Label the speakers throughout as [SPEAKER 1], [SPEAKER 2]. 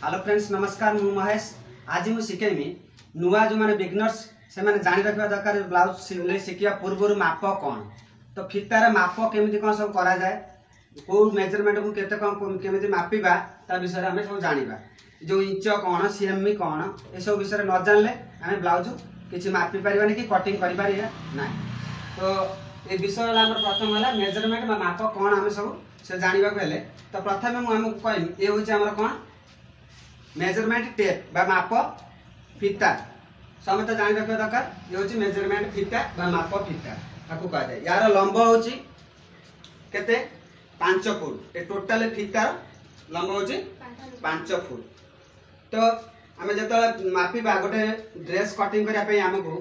[SPEAKER 1] Hello friends नमस्कार मु महेश आज मुझे शिखेमी नुआ जो मैंने बिगनर्स से मैंने जानी रखा दरकार ब्लाउज सिलाई शिखा पूर्व माप कौन तो फितार माप केमी कौन सब करा जाए कौ मेजरमेंट को केते कौन केमी मापिबा ता विषय आम सब जाना जो इंच कौन सीएमई कौन ये सब विषय न जानले आम ब्लाउज किसी मापी पारिबानी कि कटिंग करि पारिबा ना तो ये विषय प्रथम है मेजरमेंट माप कौन आम सब से जानवा हेले तो प्रथम मुझे कहमी ये हूँ कौन मेजरमेंट टेप बा माप फिता समस्त जान रखा दरकार ये हूँ मेजरमेंट फिता बा माप फिता आपको कह जाए यार लंब हूँ केते 5 फुट ए टोटाल फितार लंब हूँ 5 फुट तो आम जो मापिबा गोटे ड्रेस कटिंग करने आमको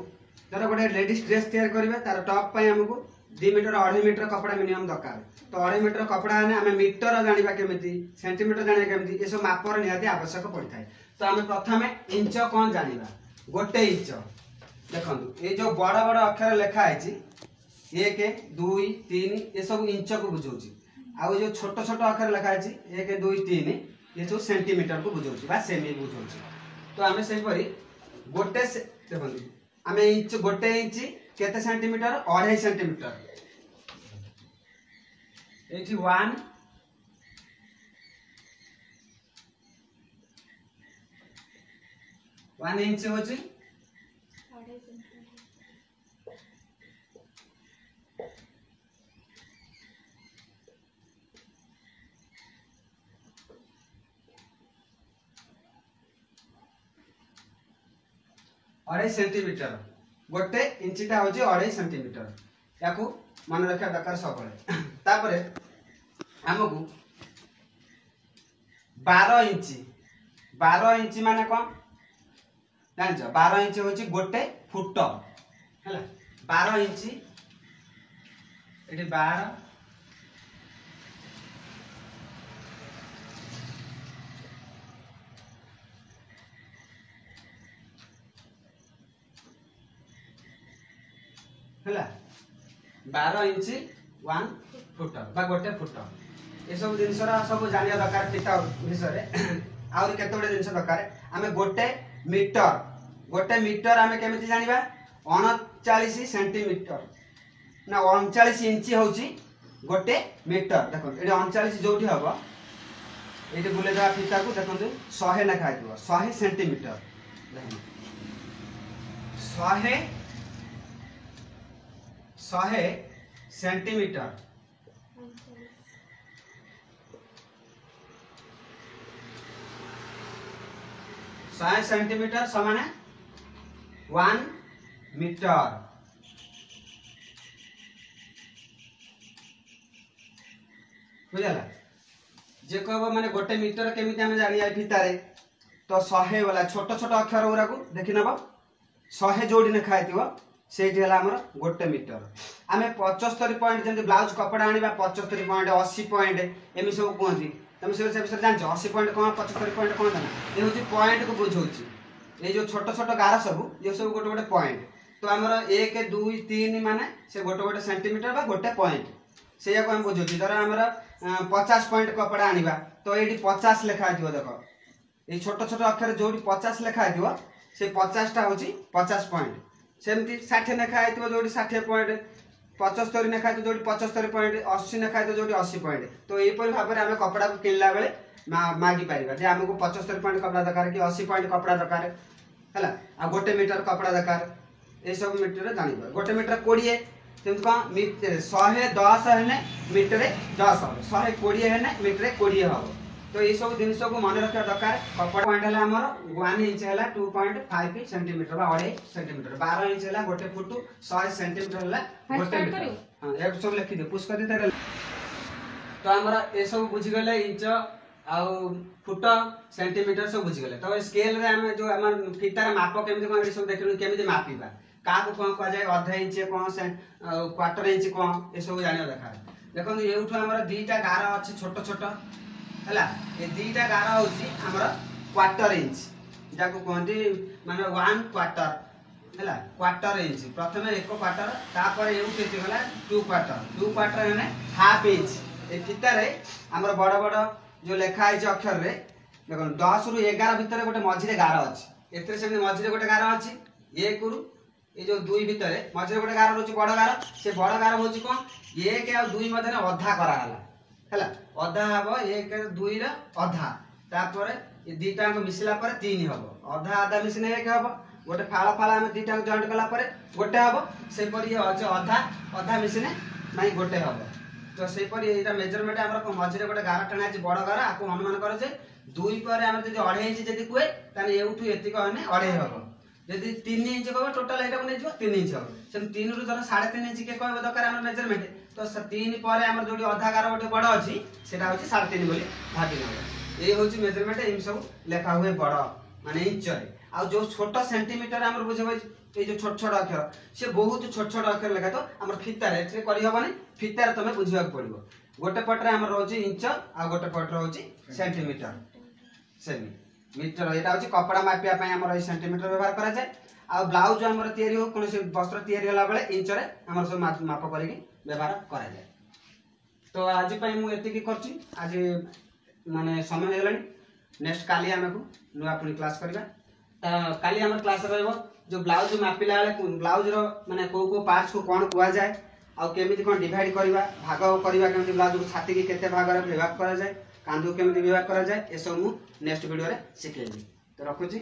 [SPEAKER 1] धर गोटे लेडीज ड्रेस तैयार करेंगे तार टॉप आमको 2 मीटर 2.5 मीटर कपड़ा मिनिमम दरकार तो 2.5 मीटर कपड़ा है आम मीटर जाना केमी सेंटीमीटर जाना केमी ये सब मापर निहाती आवश्यक पड़ता है तो आम प्रथम इंच कौन जाना गोटे इंच देखो ये जो बड़ बड़ अक्षर लिखाई 1 2 3 ये सब इंच को बुझाऊँ आउ जो छोट छोट अक्षर लिखाई 1 2 3 ये सब सेंटीमीटर को बुझाऊँ सेमी बुझाऊँ तो आम से गोटे देखो आम इंच गोटे इंच केते सेंटीमीटर 2.5 सेंटीमीटर ये 1 इंच हो 2.5 सेंटीमीटर गोटे इंचटा हूँ 2.5 सेंटीमीटर या मन रखा दरकार सब तापर आमको 12 इंच माने कौन जान 12 इंच हूँ गोटे फुट है 12 इंच ये 12 है 12 इंच 1 फुट बा गोटे फुट ये सब जिन सब जाना दरकार फिता विषय आहरी केते जिन दरकार आम गोटे मीटर आम केमी जाना 39 सेंटीमीटर ना 39 इंच हूँ गोटे मीटर देखो ये 39 जो हम ये बुलेदा फिता को देखो 100 लेखा 100 सेंटीमीटर 100 सेंटीमीटर 100 सेंटीमीटर समान 1 मीटर बुझला जे कह माने गोटे मीटर केमी जाना फितारे तो 100 वाला छोट छोट अक्षर गुरा को देखी नब 100 जोड़ी लिखाई से गोटे मीटर आम 75 पॉइंट जमी ब्लाउज कपड़ा आने 75 पॉइंट 80 पॉइंट एम सब कहती तुम से विषय जान 80 पॉइंट कौन 75 पॉइंट कौन था ये हूँ पॉइंट को बुझाऊँ ये जो छोट छोट गार सब ये सब गोटे गोटे पॉइंट तो आमर 1 2 3 माने से गोटे गोटे सेंटीमीटर बा गोटे पॉइंट से आम बुझाऊँ धर आमर 50 पॉइंट कपड़ा आनिबा तो ये 50 लेखा देख ये छोट छोट अक्षर जो 50 लेखा से 50टा हूँ 50 पॉइंट सेमती 60 लेखाई जो 60 पॉइंट 75 लेखाई जो 75 पॉइंट 80 लेखाई जो 80 पॉइंट तो यहीपर भाव में आम कपड़ा को किणला बेले मागी पार आमको 75 पॉइंट कपड़ा दरकार कि 80 पॉइंट कपड़ा दरकार है आ गोटे मीटर कपड़ा दरकार ये सब मीटर जान गोटे मीटर 20 सेमती कौन 110 है मीटर 10 120 है मीटर 20 हम तो ये सब जिन को मन रखा दरकार कपड़ा पॉइंट है आमर 1 इंच है 2.5 सेंटीमीटर 2.5 सेंटीमीटर 12 इंच है गोटे फुट 100 सेंटीमीटर है गोटे मीटर हाँ ये सब लिखी दे पुष कर तो आमर ये सब बुझीगले इंच आउ फुट सेंटीमीटर सब बुझीगले तो स्केल रे आम जो आम फितार माप केमी कौन सब देखिलु केमी मापिबा क्या कौन कह जाए अधा इंच कौन से क्वार्टर इंच कौन ये सब जाना दरकार देखो ये आमर 2टा गार अच्छे छोट छोट है ये 2टा गार हूँ क्वार्टर इंच जहाँ कहते माने 1 क्वार्टर है क्वार्टर इंच प्रथम 1 क्वार्टर तापर ये गला 2 क्वार्टर है हाफ इंच ये फितार आमर बड़ बड़ जो लेखाई अक्षर रे देखो 10 रु 11 भितर गोटे मझे गार अच्छी एसे मझे गोटे गार अच्छी 1 रु ये जो 2 भितर मझे गोटे गार रोचे बड़ गार से बड़ गार हूँ कौन 1 और 2 मध्य अधा कराला अधा हम 1 2 अधा तापर ये दीटा मिसला 3 हम अधा अधा मिसने 1 हम गोटे फाड़ फाड़ आम दीटा जॉइंट कला गोटे हम से अधा अधा मिसने ना गोटे हम तो सेपरी यहाँ मेजरमेंट आम मझे गोटे गार टाणा बड़ गार आपको अनुमान कर 2 पर आम जो 2.5 इंच जब कहे ताने एठू एतिक मैंने 2.5 हम जदि 3 इंच कह टोटाल यहाँ नहीं 3 इंच हम से 3 रु धर 3.5 इंच किए कह दरकार आम मेजरमेंट तो 3 पर आम जो अधा गार गोटे बड़ अच्छी से 3.5 बोली भागी ना ये हूँ मेजरमेंट ये सब लेखा हुए बड़ माने इंच आ जो छोट सेंटीमीटर आम बुझे ये जो छोट छोट अक्षर से बहुत छोट छोट अक्षर लेखा तो आम फितार करहबनी फितार तुम बुझा पड़ो गोटे पटे आम रोचे इंच आ गोटे पट रोचे सेंटीमीटर सेमी मीटर यहाँ हूँ कपड़ा मापिया आम सेंटीमीटर व्यवहार कराए आ ब्लाउज आम कौन वस्त्र या बेले इंच आम सब माप कर व्यवहार कराए तो आज मुझे आज माने समय हो नेक्स्ट काली आम को नुआ पुणी क्लास करवा काली आम क्लास रहा जो ब्लाउज मापिला बेले ब्लाउज माने को पार्ट्स को कौन कह जाए आमि कौन डिवाइड करवा भाग करवा केमती ब्लाउज को छाती की केते भाग विभाग करा जाए कांधु केमती विभाग करा जाए ये सब नेक्स्ट वीडियो रे शिखेबी तो रखुची।